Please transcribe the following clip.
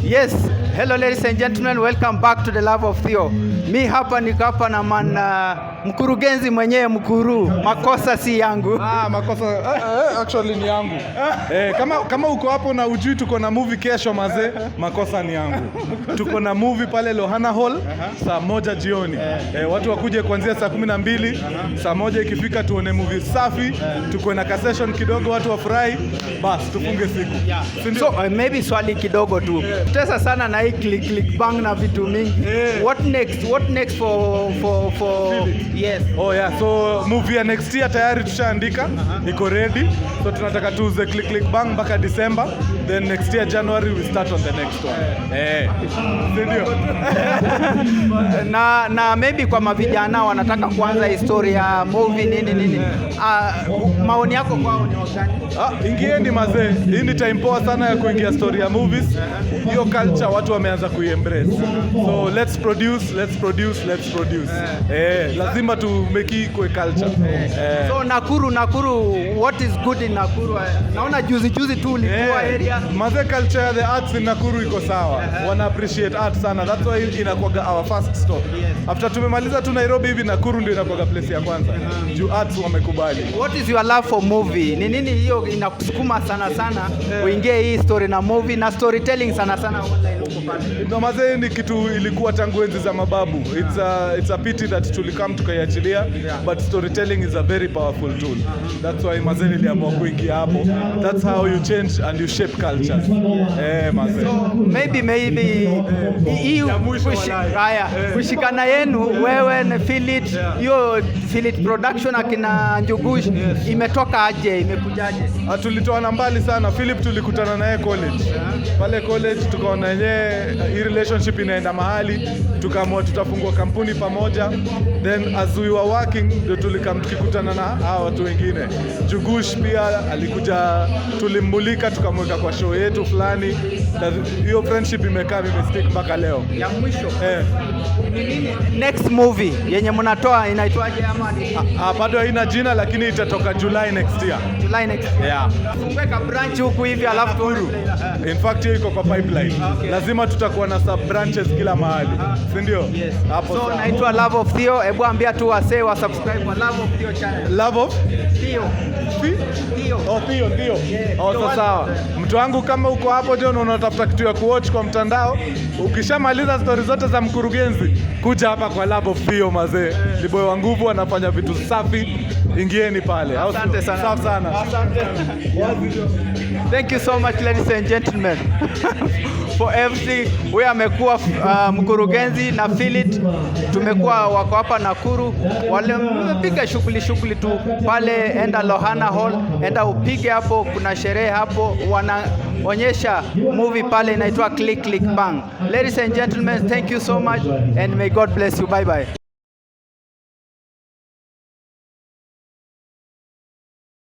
Yes, hello ladies and gentlemen, welcome back to the Love of Theo. Mi hapa niko hapa na mkurugenzi mwenyewe Mkuru. Makosa si yangu. Makosa actually ni yangu. Kama uko hapo na ujui tuko na movie kesho mazee, makosa ni yangu. Tuko na movie pale Lohana Hall saa 1 jioni. Watu wakuje kuanzia saa 12, saa 1 ikifika tuone movie safi, tuko na ka session kidogo watu wafurahi, bas tufunge siku. So maybe swali kidogo tu. Tesa sana na hii click bang na vitu mingi. What next for yes. Oh yeah, so movie ya next year tayari tushaandika, iko ready. So tunataka tuuze click bang mpaka December, then next year January we start on the next one. Ndio. na maybe kwa mavijana wanataka kuanza historia ya movie nini. Maoni yako kwao ni gani? Ingieni mazee. Hii ni time poa sana ya kuingia story ya movies. Hiyo culture watu wameanza kuiembrace. So let's produce. Lazima tu make it kwa culture. So Nakuru, what is good in Nakuru? Naona juzi tu ulikuwa area. Mazee culture, the arts in Nakuru iko sawa. Wana appreciate art sana. That's why inakuwa our first stop. After tumemaliza tu Nairobi hivi, Nakuru ndio inakuwa place ya kwanza. Juu arts wamekubali. What is your love for movie? Ni nini hiyo inakusukuma sana uingie hii story na movie na storytelling sana online huko pale? No mazee, ni kitu ilikuwa tangu enzi za mababu. It's a pity that tulikam tukaiachilia, but storytelling is a very powerful tool. That's why mazee niliamua kuingia hapo. That's how you change and you shape cultures. Mazee. So maybe hiyo kushikana yenu wewe na Philip, hiyo Philip production akina Njugush imetoka aje, imekujaje? Tulitoa na mbali sana. Philip tulikutana naye college. Pale college tukaona yeye hii relationship inaenda mahali, tukaamua tutafungua kampuni pamoja. Then as we were working ndio tukikutana na hao watu wengine. Jugush pia alikuja, tulimbulika tukamweka kwa show yetu fulani. Hiyo friendship imekaa imestick mpaka leo. Ya mwisho. Next movie yenye mnatoa inaitwaje ama ni? Bado haina jina lakini itatoka July next year. Yeah. Fungweka branch huku hivi alafu Nakuru. In fact hiyo iko kwa pipeline. Lazima tutakuwa na sub branches kila mahali. Si ndio? Yes. So naitwa Love of Theo. Hebu ambia tu wasee wa subscribe kwa Love of Theo channel. Love of Theo. Theo. Sawa. Mtu wangu kama uko hapo John unatafuta kitu ya kuwatch kwa mtandao, ukishamaliza story zote za mkurugenzi, kuja hapa kwa Love of Theo mazee. Ni boy wa nguvu, anafanya vitu safi. Ingieni pale. Asante sana. Safi sana. Asante. Thank you so much ladies and gentlemen for everything. Wewe amekuwa mkurugenzi na Philip, tumekuwa wako hapa Nakuru, wale mmepiga shughuli tu pale, enda Lohana Hall, enda upige hapo, kuna sherehe hapo, wanaonyesha movie pale inaitwa Click Bang. Ladies and gentlemen, thank you so much and may God bless you. Bye bye.